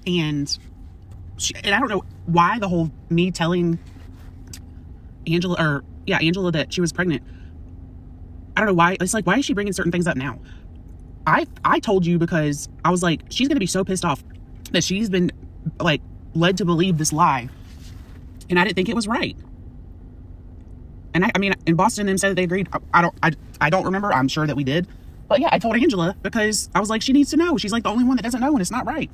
And and I don't know why the whole me telling Angela that she was pregnant. I don't know why. It's like, why is she bringing certain things up now? I told you because I was like, she's gonna be so pissed off that she's been like led to believe this lie, and I didn't think it was right. And I mean, in Boston, and said that they agreed. I don't remember. I'm sure that we did, but yeah, I told Angela because I was like, she needs to know. She's like the only one that doesn't know, and it's not right.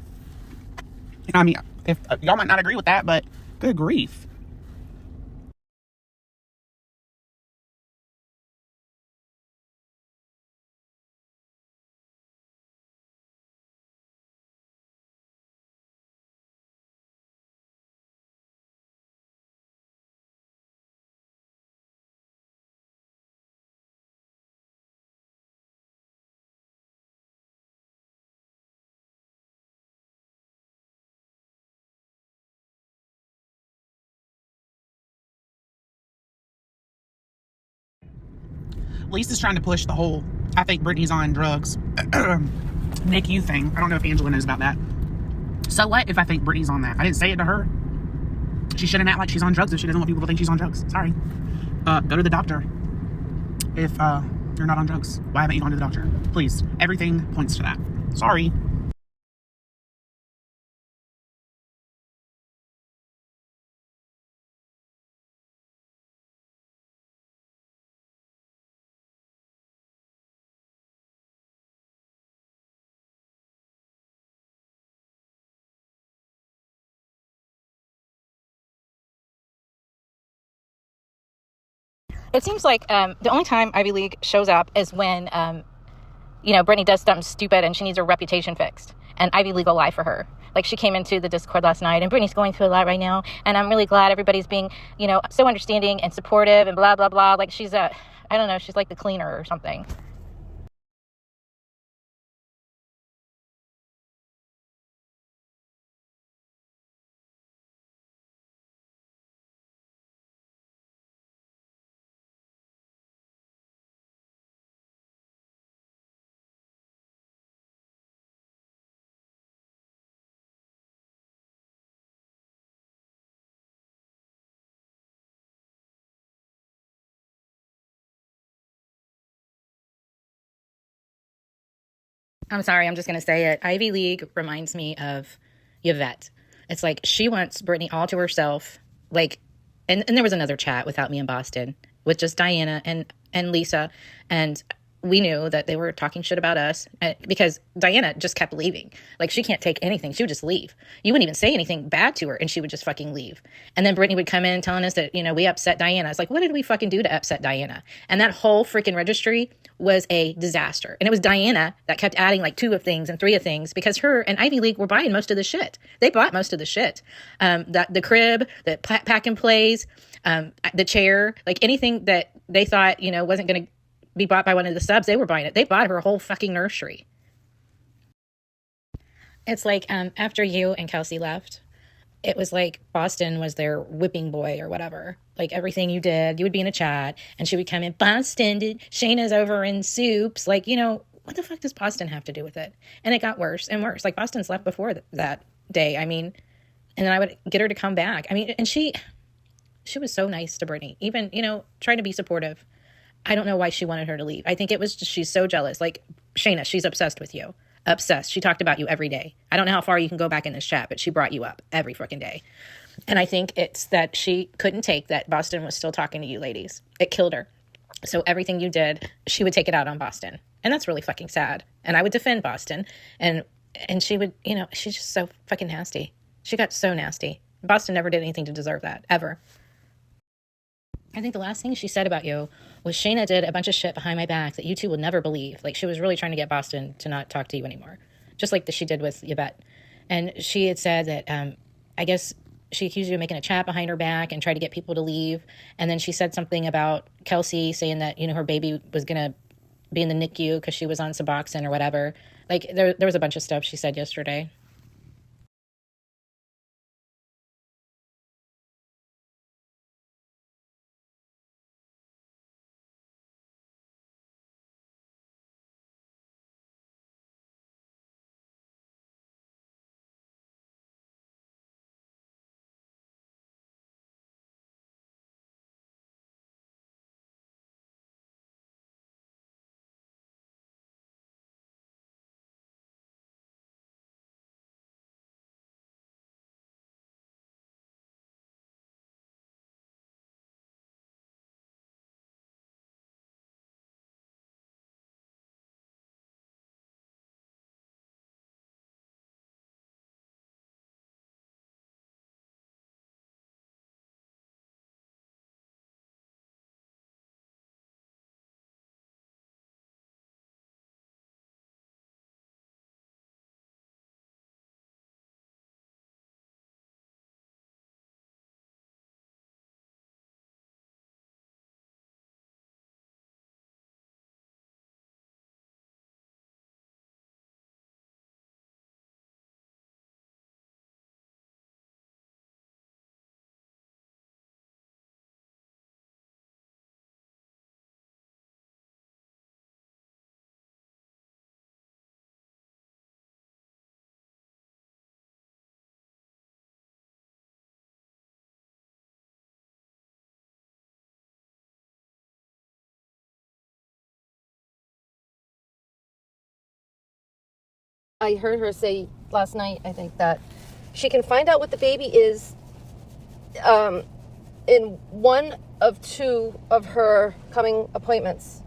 I mean, if y'all might not agree with that, but good grief. Lisa's trying to push the whole, I think Brittany's on drugs, NICU thing. I don't know if Angela knows about that. So what if I think Brittany's on that? I didn't say it to her. She shouldn't act like she's on drugs if she doesn't want people to think she's on drugs. Sorry. Go to the doctor if you're not on drugs. Why haven't you gone to the doctor? Please. Everything points to that. Sorry. It seems like the only time Ivy League shows up is when, Brittany does something stupid and she needs her reputation fixed. And Ivy League will lie for her. Like, she came into the Discord last night, and Brittany's going through a lot right now. And I'm really glad everybody's being, so understanding and supportive and blah, blah, blah. Like, she's I don't know, she's like the cleaner or something. I'm sorry, I'm just going to say it. Ivy League reminds me of Yvette. It's like she wants Brittany all to herself. Like, and there was another chat without me in Boston with just Diana and Lisa. And we knew that they were talking shit about us because Diana just kept leaving. Like, she can't take anything. She would just leave. You wouldn't even say anything bad to her, and she would just fucking leave. And then Brittany would come in telling us that, we upset Diana. It's like, what did we fucking do to upset Diana? And that whole freaking registry was a disaster. And it was Diana that kept adding like 2 of things and 3 of things because her and Ivy League were buying most of the shit. They bought most of the shit. The crib, the pack and plays, the chair, like anything that they thought, wasn't going to be bought by one of the subs, they were buying it. They bought her whole fucking nursery. It's like after you and Kelsey left, it was like Boston was their whipping boy or whatever. Like, everything you did, you would be in a chat and she would come in, Boston, Shayna's over in soups. Like, what the fuck does Boston have to do with it? And it got worse and worse. Like, Boston slept before that day. I mean, and then I would get her to come back. I mean, and she was so nice to Brittany, even, trying to be supportive. I don't know why she wanted her to leave. I think it was just, she's so jealous. Like, Shayna, she's obsessed with you. Obsessed. She talked about you every day. I don't know how far you can go back in this chat, but she brought you up every freaking day. And I think it's that she couldn't take that Boston was still talking to you ladies. It killed her. So everything you did, she would take it out on Boston. And that's really fucking sad. And I would defend Boston. And she would, she's just so fucking nasty. She got so nasty. Boston never did anything to deserve that, ever. I think the last thing she said about you was Shayna did a bunch of shit behind my back that you two will never believe. Like, she was really trying to get Boston to not talk to you anymore. Just like she did with Yvette. And she had said that, I guess she accused you of making a chat behind her back and tried to get people to leave. And then she said something about Kelsey saying that, her baby was going to be in the NICU because she was on Suboxone or whatever. Like, there was a bunch of stuff she said yesterday. I heard her say last night, I think, that she can find out what the baby is in one of two of her coming appointments.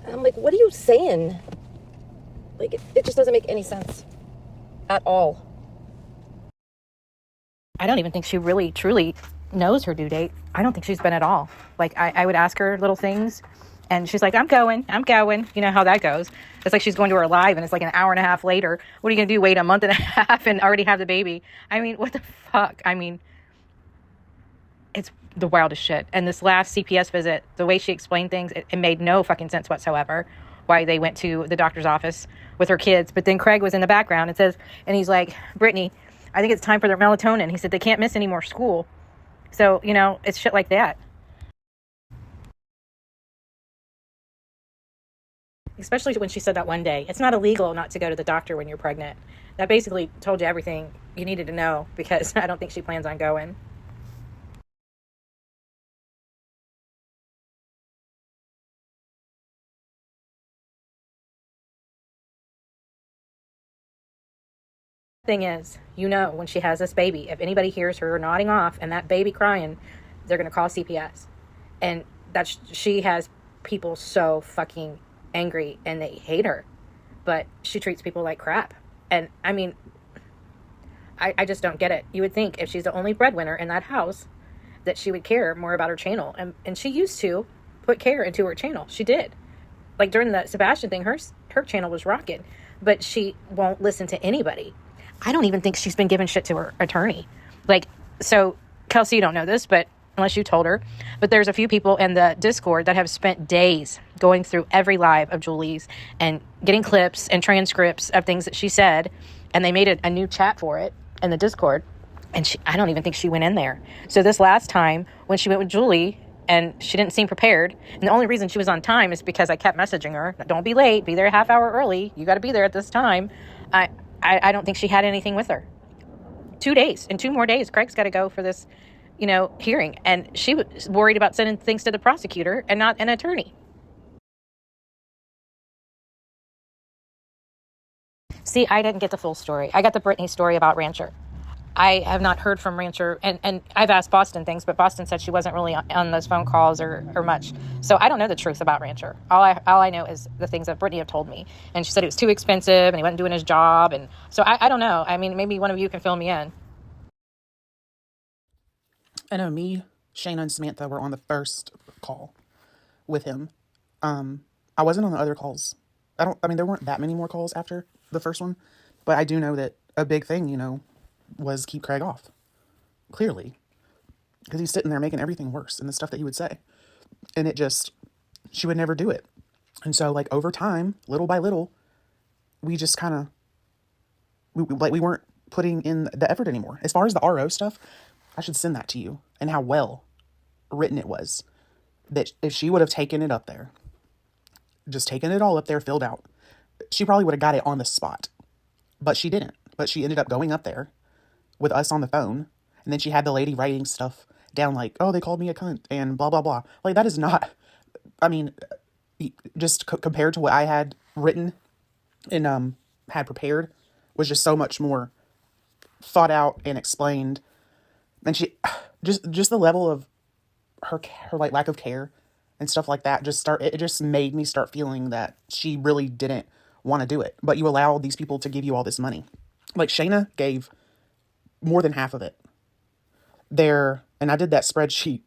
And I'm like, what are you saying? Like, it just doesn't make any sense at all. I don't even think she really truly knows her due date. I don't think she's been at all. Like, I would ask her little things, and she's like, I'm going. You know how that goes. It's like she's going to her live, and it's like an hour and a half later. What are you going to do, wait a month and a half and already have the baby? I mean, what the fuck? I mean, it's the wildest shit. And this last CPS visit, the way she explained things, it made no fucking sense whatsoever. Why they went to the doctor's office with her kids. But then Craig was in the background and he's like, Brittany, I think it's time for their melatonin. He said they can't miss any more school. So, you know, it's shit like that. Especially when she said that one day, it's not illegal not to go to the doctor when you're pregnant. That basically told you everything you needed to know, because I don't think she plans on going. Thing is, you know, when she has this baby, if anybody hears her nodding off and that baby crying, they're going to call CPS. And she has people so fucking angry and they hate her, but she treats people like crap. And I mean, I just don't get it. You would think if she's the only breadwinner in that house that she would care more about her channel, and she used to put care into her channel. She did. Like during the Sebastian thing, her channel was rocking, but she won't listen to anybody. I don't even think she's been giving shit to her attorney. Like, so Kelsey, you don't know this, but unless you told her, but there's a few people in the Discord that have spent days going through every live of Julie's and getting clips and transcripts of things that she said. And they made a new chat for it in the Discord. And I don't even think she went in there. So this last time when she went with Julie and she didn't seem prepared, and the only reason she was on time is because I kept messaging her, don't be late, be there a half hour early. You got to be there at this time. I don't think she had anything with her. 2 days. In 2 more days, Craig's got to go for this, hearing. And she was worried about sending things to the prosecutor and not an attorney. See, I didn't get the full story. I got the Brittany story about Rancher. I have not heard from Rancher, and I've asked Boston things, but Boston said she wasn't really on those phone calls or much. So I don't know the truth about Rancher. All I know is the things that Brittany have told me. And she said it was too expensive and he wasn't doing his job. And so I don't know. I mean, maybe one of you can fill me in. I know me, Shayna, and Samantha were on the first call with him. I wasn't on the other calls. There weren't that many more calls after the first one, but I do know that a big thing, was keep Craig off. Clearly. Because he's sitting there making everything worse and the stuff that he would say. And she would never do it. And so, like, over time, little by little, we just kind of, we weren't putting in the effort anymore. As far as the RO stuff, I should send that to you. And how well written it was. That if she would have taken it up there, just taken it all up there, filled out, she probably would have got it on the spot. But she didn't. But she ended up going up there with us on the phone, and then she had the lady writing stuff down like, oh, they called me a cunt, and blah, blah, blah. Like, that is not, just compared to what I had written and had prepared, was just so much more thought out and explained. And she, just the level of her like lack of care and stuff like that, it just made me start feeling that she really didn't want to do it. But you allow these people to give you all this money. Like, Shayna gave more than half of it there, and I did that spreadsheet,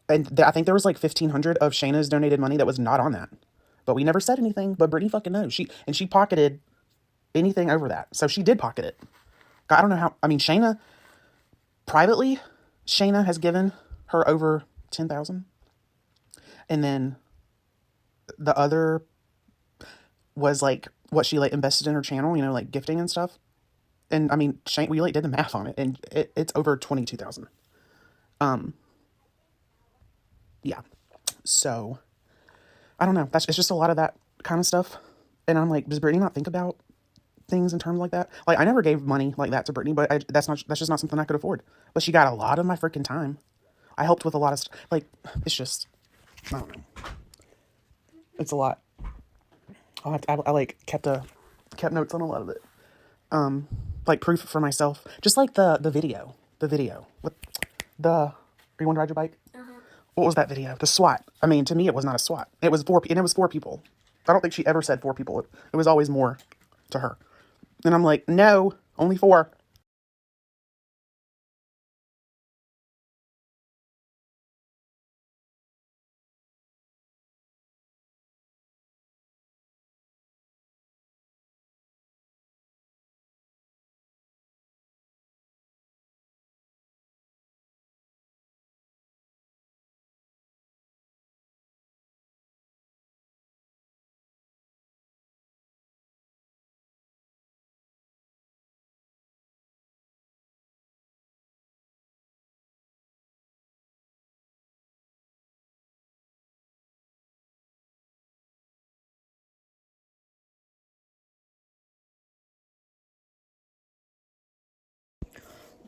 and I think there was like 1,500 of Shayna's donated money that was not on that, but we never said anything. But Brittany fucking knows. She pocketed anything over that, so she did pocket it. I don't know how. Shayna privately, Shayna has given her over 10,000, and then the other was like what she like invested in her channel, like gifting and stuff. And Shane, we like did the math on it, and it's over 22,000. Yeah. So I don't know. It's just a lot of that kind of stuff. And I'm like, does Brittany not think about things in terms like that? Like, I never gave money like that to Brittany, but that's just not something I could afford. But she got a lot of my freaking time. I helped with a lot of stuff. Like, it's just, I don't know. It's a lot. I like kept kept notes on a lot of it. Like proof for myself. Just like the video. The video. What the do you want to ride your bike? What was that video? The SWAT. I mean, to me it was not a SWAT. It was four people. I don't think she ever said 4 people. It was always more to her. And I'm like, no, only 4.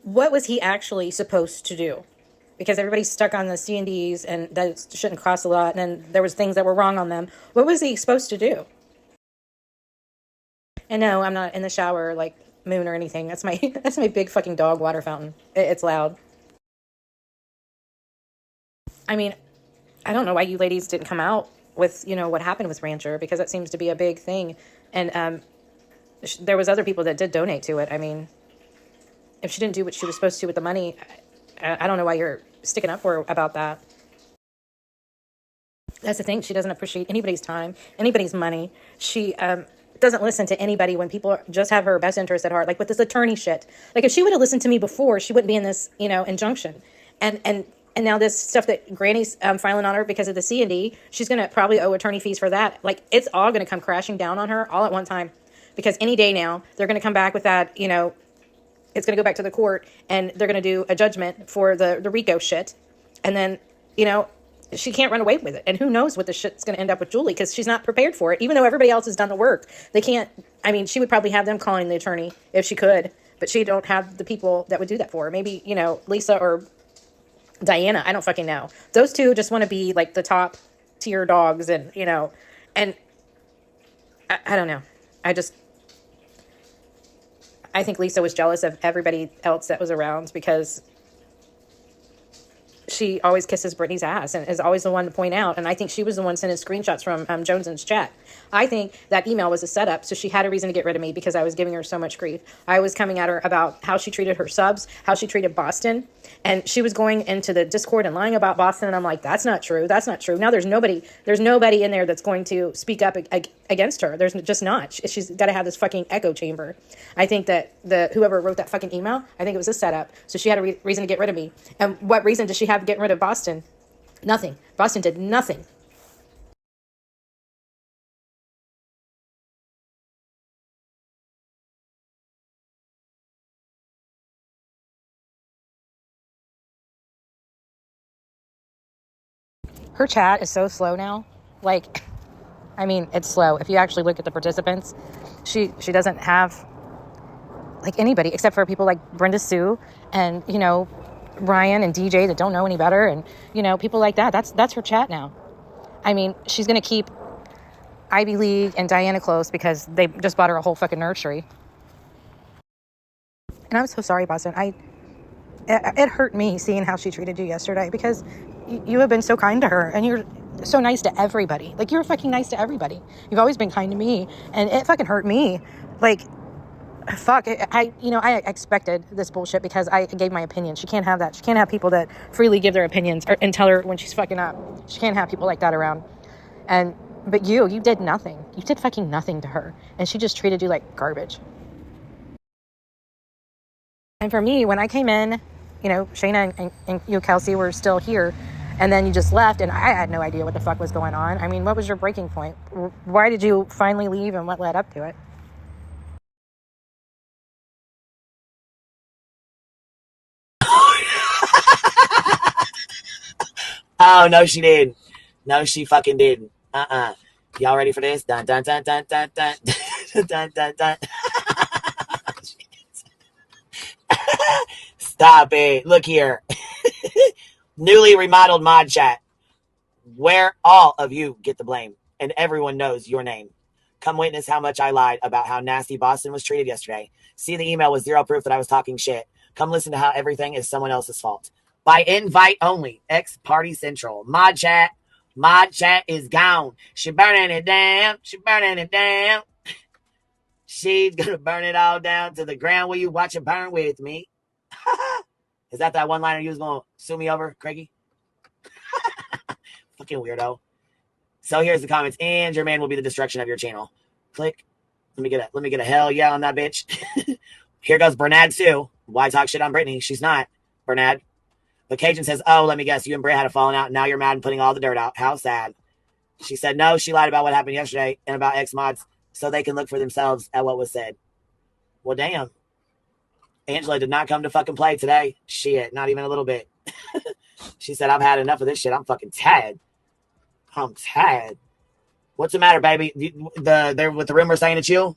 What was he actually supposed to do? Because everybody's stuck on the C&Ds and that shouldn't cost a lot, and then there was things that were wrong on them. What was he supposed to do? And no, I'm not in the shower like Moon or anything. That's my that's my big fucking dog water fountain. It's loud. I mean, I don't know why you ladies didn't come out with, what happened with Rancher, because that seems to be a big thing. And there was other people that did donate to it. I mean, if she didn't do what she was supposed to with the money, I don't know why you're sticking up for her about that. That's the thing. She doesn't appreciate anybody's time, anybody's money. She doesn't listen to anybody when people just have her best interest at heart. Like with this attorney shit. Like if she would have listened to me before, she wouldn't be in this, injunction. And now this stuff that Granny's filing on her because of the C&D, she's going to probably owe attorney fees for that. Like it's all going to come crashing down on her all at one time. Because any day now, they're going to come back with that, it's going to go back to the court and they're going to do a judgment for the RICO shit. And then, she can't run away with it. And who knows what the shit's going to end up with Julie, because she's not prepared for it. Even though everybody else has done the work, they can't. I mean, she would probably have them calling the attorney if she could, but she don't have the people that would do that for her. Maybe, Lisa or Diana. I don't fucking know. Those two just want to be like the top tier dogs and, and I don't know. I think Lisa was jealous of everybody else that was around because she always kisses Brittany's ass and is always the one to point out. And I think she was the one sending screenshots from Jones's chat. I think that email was a setup, so she had a reason to get rid of me because I was giving her so much grief. I was coming at her about how she treated her subs, how she treated Boston, and she was going into the Discord and lying about Boston, and I'm like, that's not true. That's not true. Now there's nobody in there that's going to speak up against her. There's just not. She's got to have this fucking echo chamber. I think that whoever wrote that fucking email, I think it was a setup, so she had a reason to get rid of me. And what reason does she have getting rid of Boston? Nothing. Boston did nothing. Her chat is so slow now. Like, I mean, it's slow. If you actually look at the participants, she doesn't have like anybody except for people like Brenda Sue and, Ryan and DJ that don't know any better. And, people like that. That's her chat now. I mean, she's going to keep Ivy League and Diana close because they just bought her a whole fucking nursery. And I'm so sorry, Boston. It hurt me seeing how she treated you yesterday because you have been so kind to her and you're so nice to everybody. Like, you're fucking nice to everybody. You've always been kind to me, and it fucking hurt me. Like, fuck, I expected this bullshit because I gave my opinion. She can't have that. She can't have people that freely give their opinions and tell her when she's fucking up. She can't have people like that around. But you did nothing. You did fucking nothing to her, and she just treated you like garbage. And for me, when I came in, Shayna and you, Kelsey, were still here, and then you just left, and I had no idea what the fuck was going on. I mean, what was your breaking point? Why did you finally leave, and what led up to it? Oh, no, she didn't. No, she fucking didn't. Y'all ready for this? Dun, dun, dun, dun, dun, dun. Dun, dun, dun. Stop it. Look here. Newly remodeled mod chat, where all of you get the blame and everyone knows your name. Come witness how much I lied about how nasty Boston was treated yesterday. See the email with zero proof that I was talking shit. Come listen to how everything is someone else's fault. By invite only. X Party Central. Mod chat. Mod chat is gone. She burning it down. She burning it down. She's gonna burn it all down to the ground. Will you watch it burn with me? Is that one liner you was gonna sue me over, Craigie? Fucking weirdo. So here's the comments. And your man will be the destruction of your channel. Click. Let me get a hell yeah on that bitch. Here goes Bernad Sue. Why talk shit on Brittany? She's not. Bernad. But Cajun says, oh, let me guess. You and Britt had a falling out. And now you're mad and putting all the dirt out. How sad. She said, no, she lied about what happened yesterday and about X mods so they can look for themselves at what was said. Well, damn. Angela did not come to fucking play today. Shit, not even a little bit. She said, I've had enough of this shit. I'm fucking tired. I'm tired. What's the matter, baby? They're with the rumor saying it's you?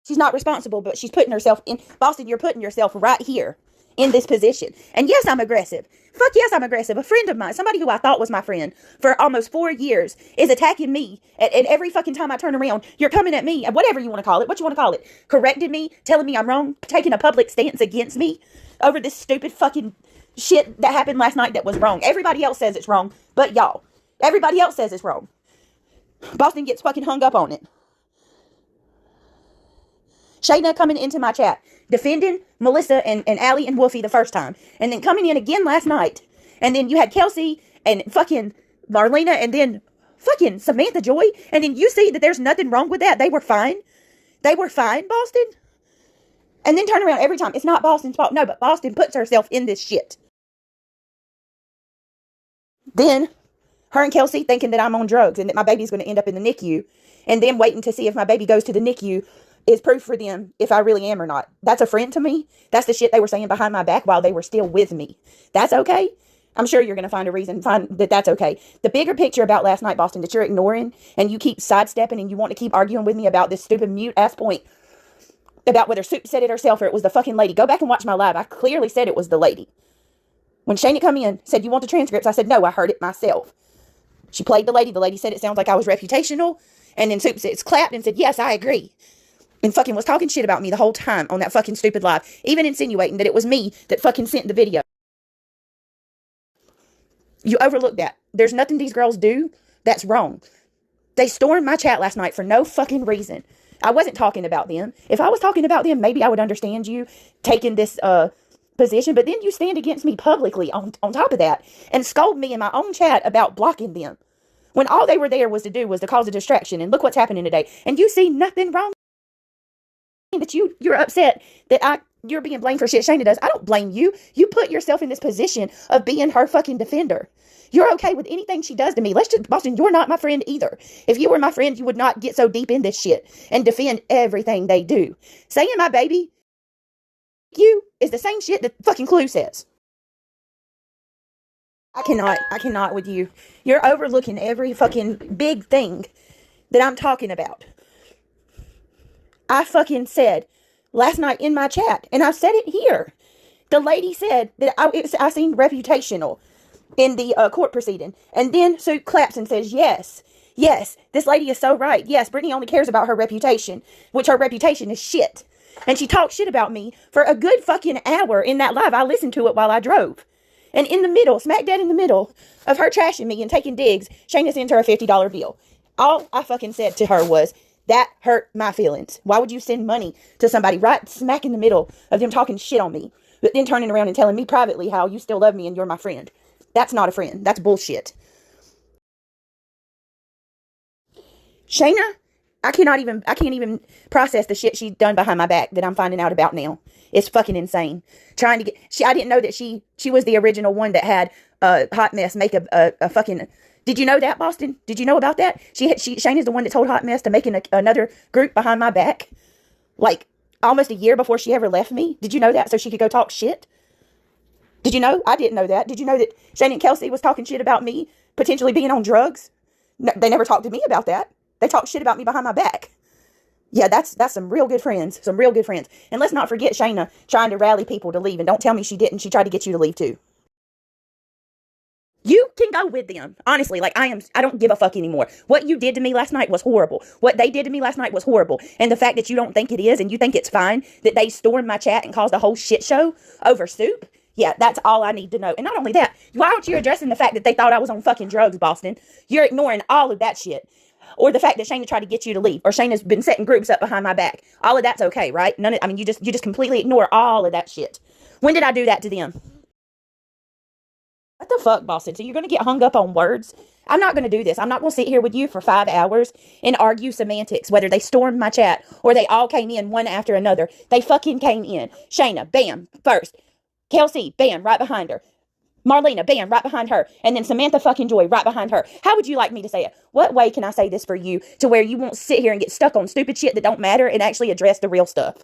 She's not responsible, but she's putting herself in. Boston, you're putting yourself right here in this position. And yes, I'm aggressive. Fuck yes, I'm aggressive. A friend of mine, somebody who I thought was my friend for almost 4 years, is attacking me. And every fucking time I turn around, you're coming at me, whatever you want to call it. What you want to call it? Correcting me, telling me I'm wrong, taking a public stance against me over this stupid fucking shit that happened last night that was wrong. Everybody else says it's wrong, but y'all. Everybody else says it's wrong. Boston gets fucking hung up on it. Shayna coming into my chat, defending Melissa and Allie and Wolfie the first time. And then coming in again last night. And then you had Kelsey and fucking Marlena and then fucking Samantha Joy. And then you see that there's nothing wrong with that. They were fine. They were fine, Boston. And then turn around every time. It's not Boston's fault. No, but Boston puts herself in this shit. Then her and Kelsey thinking that I'm on drugs and that my baby's going to end up in the NICU. And then waiting to see if my baby goes to the NICU is proof for them if I really am or not. That's a friend to me. That's the shit they were saying behind my back while they were still with me. That's okay. I'm sure you're going to find a reason, find that that's okay. The bigger picture about last night, Boston, that you're ignoring and you keep sidestepping and you want to keep arguing with me about this stupid mute ass point about whether Soup said it herself or it was the fucking lady. Go back and watch my live. I clearly said it was the lady. When Shayna come in, said, you want the transcripts? I said, no, I heard it myself. She played the lady. The lady said it sounds like I was reputational. And then Soup said, clapped and said, yes, I agree. And fucking was talking shit about me the whole time on that fucking stupid live. Even insinuating that it was me that fucking sent the video. You overlook that. There's nothing these girls do that's wrong. They stormed my chat last night for no fucking reason. I wasn't talking about them. If I was talking about them, maybe I would understand you taking this position. But then you stand against me publicly on top of that and scold me in my own chat about blocking them. When all they were there was to cause a distraction. And look what's happening today. And you see nothing wrong. That you're upset that you're being blamed for shit Shayna does. I don't blame you. You put yourself in this position of being her fucking defender. You're okay with anything she does to me. Boston, you're not my friend either. If you were my friend, you would not get so deep in this shit and defend everything they do. Saying my baby, you, is the same shit that fucking Clue says. I cannot with you. You're overlooking every fucking big thing that I'm talking about. I fucking said last night in my chat, and I said it here. The lady said that I seemed reputational in the court proceeding. And then Sue claps and says, yes, this lady is so right. Yes, Brittany only cares about her reputation, which her reputation is shit. And she talked shit about me for a good fucking hour in that live. I listened to it while I drove. And in the middle, smack dead in the middle of her trashing me and taking digs, Shayna sends her a $50 bill. All I fucking said to her was, that hurt my feelings. Why would you send money to somebody right smack in the middle of them talking shit on me, but then turning around and telling me privately how you still love me and you're my friend? That's not a friend. That's bullshit. Shayna, I can't even process the shit she's done behind my back that I'm finding out about now. It's fucking insane. I didn't know that she was the original one that had Hot Mess make a fucking. Did you know that, Boston? Did you know about that? Shayna's the one that told Hot Mess to make another group behind my back, like almost a year before she ever left me. Did you know that? So she could go talk shit. Did you know? I didn't know that. Did you know that Shayna and Kelsey was talking shit about me potentially being on drugs? No, they never talked to me about that. They talked shit about me behind my back. Yeah, that's some real good friends. Some real good friends. And let's not forget Shayna trying to rally people to leave. And don't tell me she didn't. She tried to get you to leave too. You can go with them. Honestly, I don't give a fuck anymore. What you did to me last night was horrible. What they did to me last night was horrible. And the fact that you don't think it is and you think it's fine that they stormed my chat and caused a whole shit show over Soup. Yeah, that's all I need to know. And not only that, why aren't you addressing the fact that they thought I was on fucking drugs, Boston? You're ignoring all of that shit. Or the fact that Shayna tried to get you to leave. Or Shayna's been setting groups up behind my back. All of that's okay, right? You just completely ignore all of that shit. When did I do that to them? What the fuck, Boston? So you're going to get hung up on words? I'm not going to do this. I'm not going to sit here with you for 5 hours and argue semantics, whether they stormed my chat or they all came in one after another. They fucking came in. Shayna, bam, first. Kelsey, bam, right behind her. Marlena, bam, right behind her. And then Samantha fucking Joy, right behind her. How would you like me to say it? What way can I say this for you to where you won't sit here and get stuck on stupid shit that don't matter and actually address the real stuff?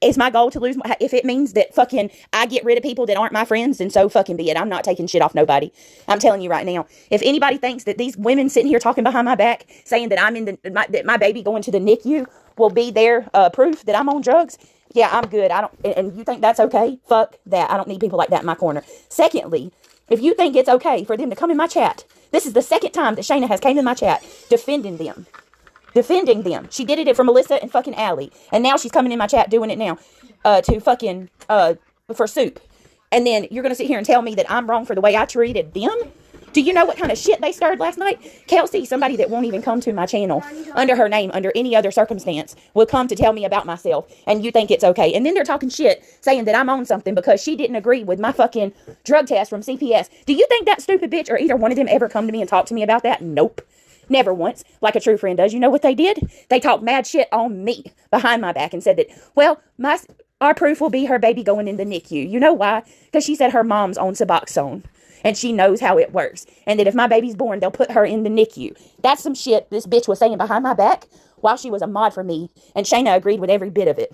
Is my goal to lose? If it means that fucking I get rid of people that aren't my friends, then so fucking be it. I'm not taking shit off nobody. I'm telling you right now. If anybody thinks that these women sitting here talking behind my back, saying that that my baby going to the NICU will be their proof that I'm on drugs, yeah, I'm good. And you think that's okay? Fuck that. I don't need people like that in my corner. Secondly, if you think it's okay for them to come in my chat, this is the second time that Shayna has came in my chat defending them. She did it for Melissa and fucking Allie. And now she's coming in my chat doing it now to fucking, for Soup. And then you're going to sit here and tell me that I'm wrong for the way I treated them? Do you know what kind of shit they stirred last night? Kelsey, somebody that won't even come to my channel under her name, under any other circumstance, will come to tell me about myself. And you think it's okay. And then they're talking shit, saying that I'm on something because she didn't agree with my fucking drug test from CPS. Do you think that stupid bitch or either one of them ever come to me and talk to me about that? Nope. Never once, like a true friend does. You know what they did? They talked mad shit on me behind my back and said that, well, our proof will be her baby going in the NICU. You know why? Because she said her mom's on Suboxone. and she knows how it works. And that if my baby's born, they'll put her in the NICU. That's some shit this bitch was saying behind my back while she was a mod for me. And Shayna agreed with every bit of it.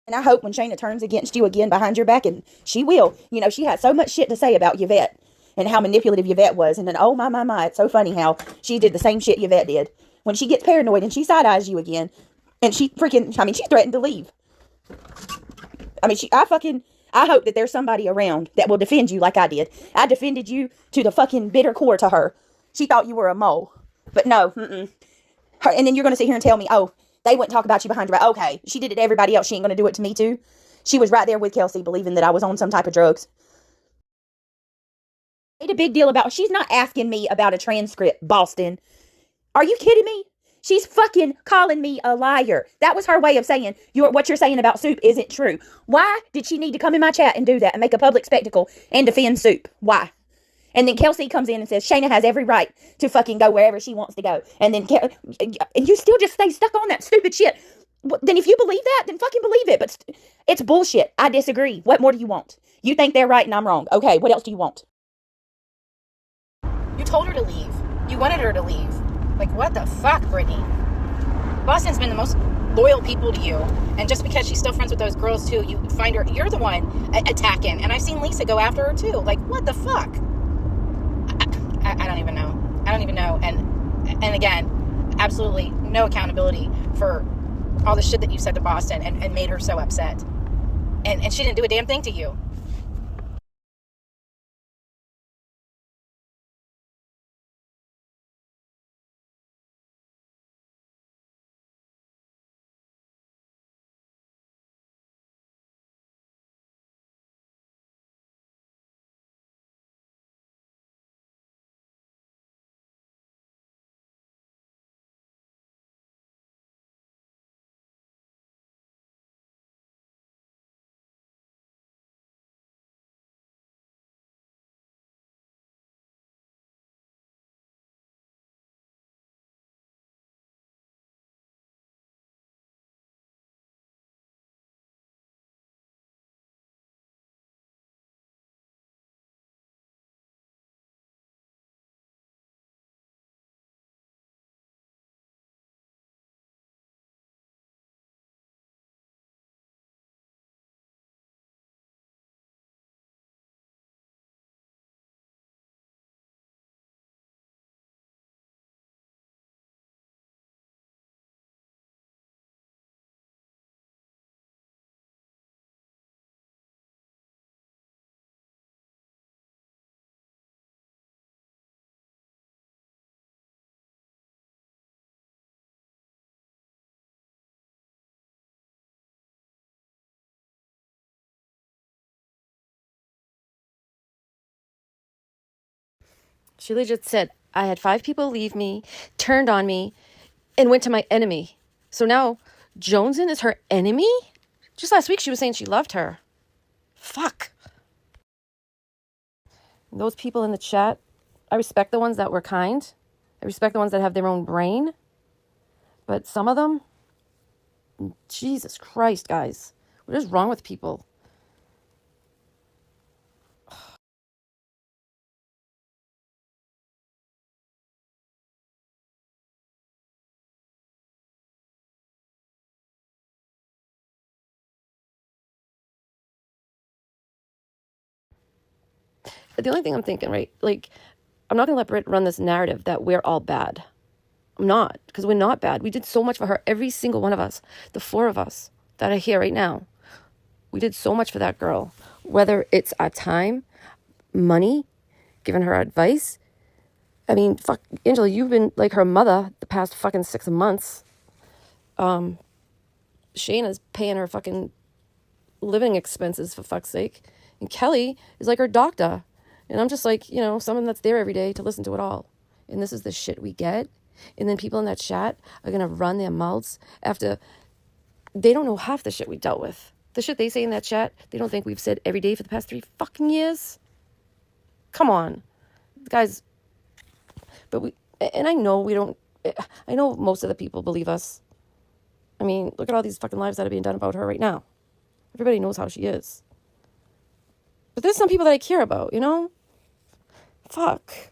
And I hope when Shayna turns against you again behind your back, and she will, you know, she had so much shit to say about Yvette and how manipulative Yvette was. And then, oh my, it's so funny how she did the same shit Yvette did. When she gets paranoid and she side-eyes you again, and she threatened to leave. I hope that there's somebody around that will defend you like I did. I defended you to the fucking bitter core to her. She thought you were a mole. But no, and then you're going to sit here and tell me, oh, they wouldn't talk about you behind your back. Okay, she did it to everybody else. She ain't going to do it to me too. She was right there with Kelsey, believing that I was on some type of drugs. Made a big deal about, she's not asking me about a transcript, Boston. Are you kidding me? She's fucking calling me a liar. That was her way of saying, what you're saying about Soup isn't true. Why did she need to come in my chat and do that and make a public spectacle and defend Soup? Why? And then Kelsey comes in and says, Shayna has every right to fucking go wherever she wants to go. And then, and you still just stay stuck on that stupid shit. Then if you believe that, then fucking believe it. But it's bullshit. I disagree. What more do you want? You think they're right and I'm wrong. Okay, what else do you want? You told her to leave. You wanted her to leave. Like, what the fuck, Brittany? Boston's been the most loyal people to you. And just because she's still friends with those girls, too, you find her, you're the one attacking. And I've seen Lisa go after her, too. Like, what the fuck? I don't even know. I don't even know. And again, absolutely no accountability for all the shit that you said to Boston and made her so upset. And she didn't do a damn thing to you. She legit said, I had 5 people leave me, turned on me, and went to my enemy. So now Joneson is her enemy? Just last week she was saying she loved her. Fuck. And those people in the chat, I respect the ones that were kind. I respect the ones that have their own brain. But some of them, Jesus Christ, guys. What is wrong with people? The only thing I'm thinking, right, like, I'm not going to let Britt run this narrative that we're all bad. I'm not, because we're not bad. We did so much for her, every single one of us, the 4 of us that are here right now. We did so much for that girl, whether it's our time, money, giving her advice. I mean, fuck, Angela, you've been like her mother the past fucking 6 months. Shayna's paying her fucking living expenses, for fuck's sake. And Kelly is like her doctor. And I'm just like, you know, someone that's there every day to listen to it all. And this is the shit we get. And then people in that chat are going to run their mouths after they don't know half the shit we dealt with. The shit they say in that chat, they don't think we've said every day for the past 3 fucking years. Come on. Guys, but and I know we don't, I know most of the people believe us. I mean, look at all these fucking lives that are being done about her right now. Everybody knows how she is. But there's some people that I care about, you know? Fuck.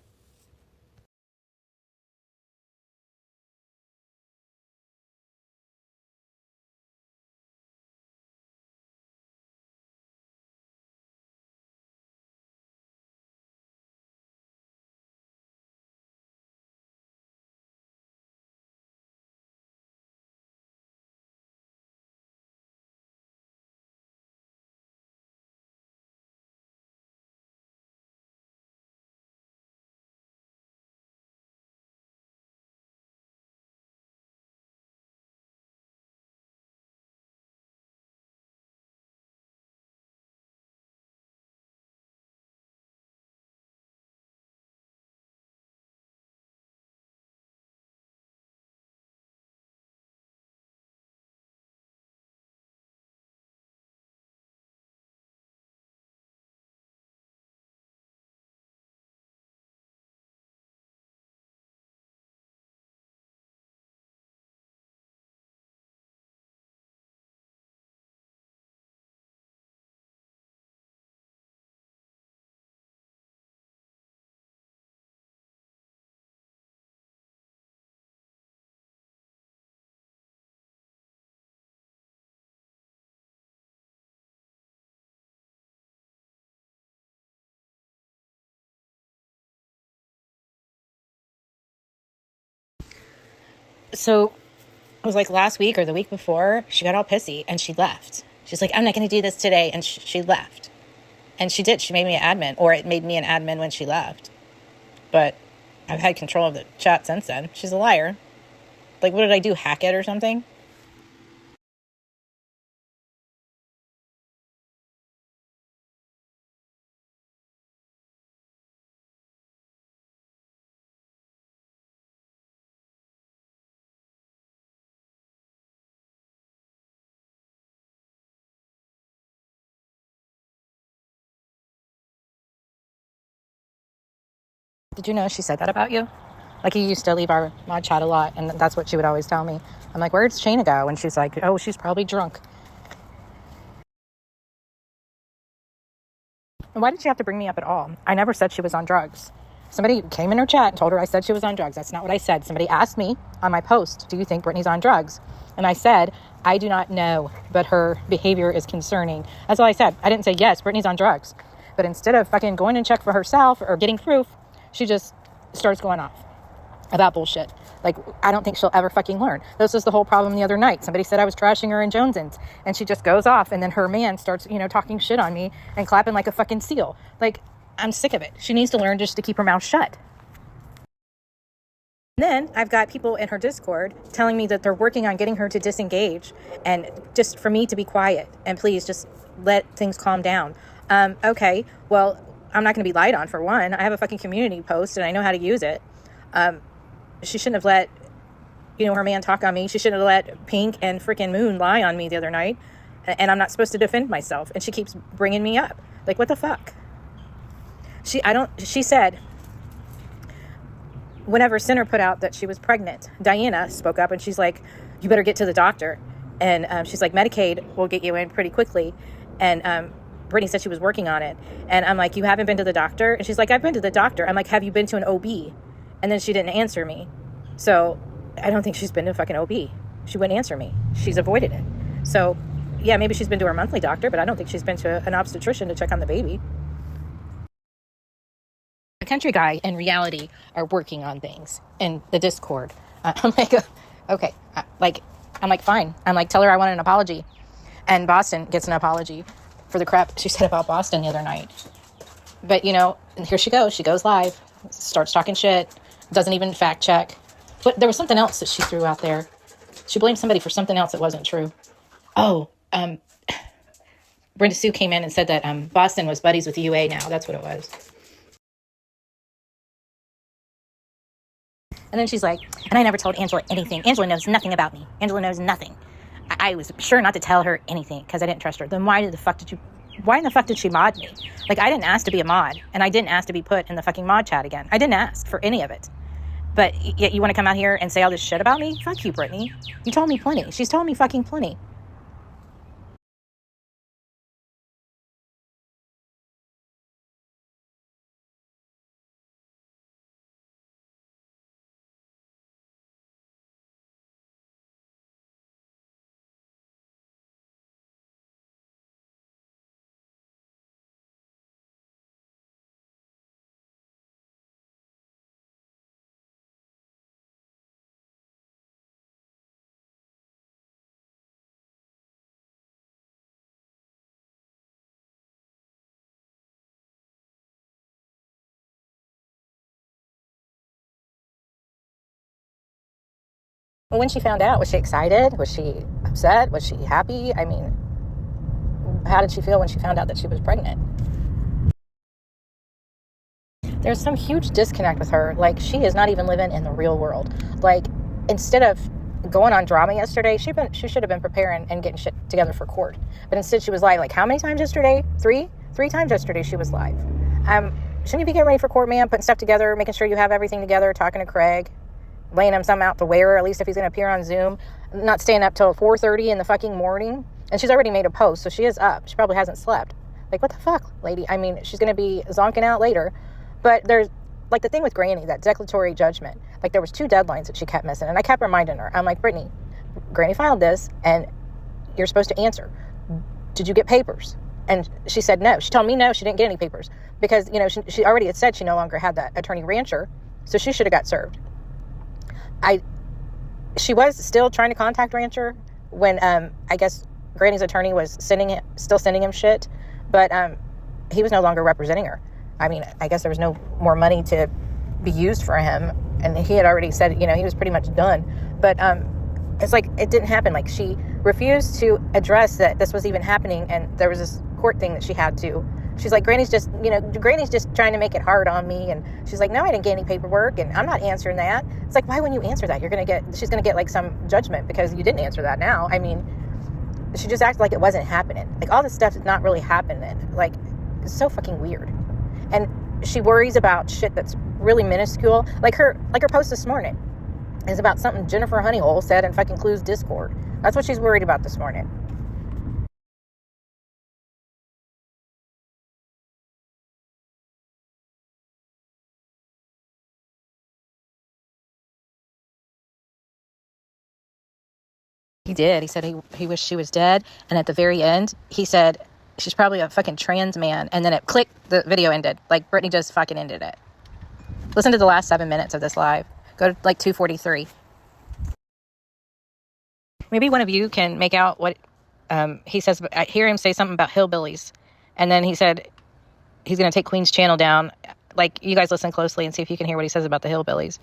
So it was like last week or the week before, she got all pissy and she left. She's like, I'm not going to do this today. And she left. And she did. She made me an admin, or it made me an admin when she left. But I've had control of the chat since then. She's a liar. Like, what did I do? Hack it or something? Did you know she said that about you? Like, you used to leave our mod chat a lot, and that's what she would always tell me. I'm like, where'd Shayna go? And she's like, oh, she's probably drunk. And why did she have to bring me up at all? I never said she was on drugs. Somebody came in her chat and told her I said she was on drugs. That's not what I said. Somebody asked me on my post, do you think Brittany's on drugs? And I said, I do not know, but her behavior is concerning. That's all I said. I didn't say, yes, Brittany's on drugs. But instead of fucking going and check for herself or getting proof, she just starts going off about bullshit. Like, I don't think she'll ever fucking learn. This was the whole problem the other night. Somebody said I was trashing her in Jonesins, and she just goes off, and then her man starts, talking shit on me and clapping like a fucking seal. Like, I'm sick of it. She needs to learn just to keep her mouth shut. And then I've got people in her Discord telling me that they're working on getting her to disengage and just for me to be quiet and please just let things calm down. Okay, well, I'm not going to be lied on, for one. I have a fucking community post and I know how to use it. She shouldn't have let, her man talk on me. She shouldn't have let Pink and freaking Moon lie on me the other night. And I'm not supposed to defend myself. And she keeps bringing me up. Like, what the fuck? She said, whenever Sinner put out that she was pregnant, Diana spoke up and she's like, you better get to the doctor. And she's like, Medicaid will get you in pretty quickly. And Brittany said she was working on it. And I'm like, you haven't been to the doctor? And she's like, I've been to the doctor. I'm like, have you been to an OB? And then she didn't answer me. So I don't think she's been to a fucking OB. She wouldn't answer me. She's avoided it. So yeah, maybe she's been to her monthly doctor, but I don't think she's been to an obstetrician to check on the baby. The country guy and reality are working on things in the Discord. I'm like, okay. I'm like, fine. I'm like, tell her I want an apology. And Boston gets an apology for the crap she said about Boston the other night. But, and here she goes. She goes live, starts talking shit, doesn't even fact check. But there was something else that she threw out there. She blamed somebody for something else that wasn't true. Oh, Brenda Sue came in and said that Boston was buddies with UA now. That's what it was. And then she's like, and I never told Angela anything. Angela knows nothing about me. Angela knows nothing. I was sure not to tell her anything because I didn't trust her. Then why in the fuck did she mod me? Like, I didn't ask to be a mod, and I didn't ask to be put in the fucking mod chat again. I didn't ask for any of it. But yet you want to come out here and say all this shit about me? Fuck you, Brittany. You told me plenty. She's told me fucking plenty. Well, when she found out, was she excited? Was she upset? Was she happy? I mean, how did she feel when she found out that she was pregnant? There's some huge disconnect with her. Like, she is not even living in the real world. Like, instead of going on drama yesterday, she should have been preparing and getting shit together for court. But instead she was live. Like, how many times yesterday? Three times yesterday she was live. Shouldn't you be getting ready for court, man? Putting stuff together, making sure you have everything together, talking to Craig, laying him something out to wear, at least if he's going to appear on Zoom, not staying up till 4:30 in the fucking morning. And she's already made a post, so she is up. She probably hasn't slept. Like, what the fuck, lady? I mean, she's going to be zonking out later. But there's, like, the thing with Granny, that declaratory judgment, like, there was 2 deadlines that she kept missing. And I kept reminding her, I'm like, Brittany, Granny filed this, and you're supposed to answer. Did you get papers? And she said no. She told me no, she didn't get any papers. Because, you know, she already had said she no longer had that attorney rancher, so she should have got served. She was still trying to contact Rancher when, I guess, Granny's attorney was still sending him shit, but he was no longer representing her. I mean, I guess there was no more money to be used for him, and he had already said, you know, he was pretty much done. But it's like, it didn't happen. Like, she refused to address that this was even happening, and there was this court thing that she had to. She's like, Granny's just trying to make it hard on me. And she's like, no, I didn't get any paperwork, and I'm not answering that. It's like, why wouldn't you answer that? She's going to get like some judgment because you didn't answer that now. I mean, she just acted like it wasn't happening. Like, all this stuff is not really happening. Like, it's so fucking weird. And she worries about shit that's really minuscule. Like her post this morning is about something Jennifer Honeyhole said in fucking Clues Discord. That's what she's worried about this morning. He did. He said he wished she was dead. And at the very end, he said, she's probably a fucking trans man. And then it clicked, the video ended. Like, Brittany just fucking ended it. Listen to the last 7 minutes of this live. Go to like 2:43. Maybe one of you can make out what he says. I hear him say something about hillbillies. And then he said he's going to take Queen's channel down. Like, you guys listen closely and see if you can hear what he says about the hillbillies.